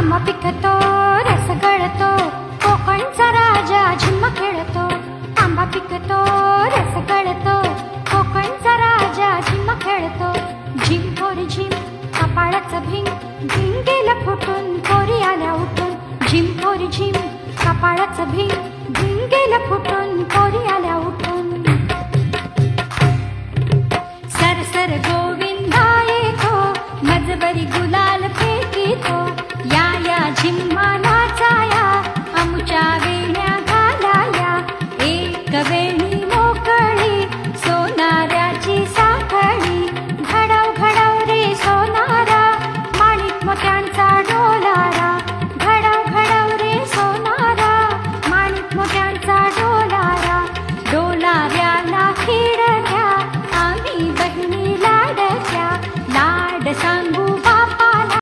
आंबा पिकतो रस गळतो कोकणचा राजा झिम्मा खेळतो आंबा पिकतो रस गळतो कोकणचा राजा झिम्मा खेळतो झिम पोरी झिम कपाळाचं भिंग भिंग गेलं फुटून पोरी आल्या उठून झिम पोरी झिम कपाळाचं भिंग भिंग गेलं फुटून पोरी आल्या उठून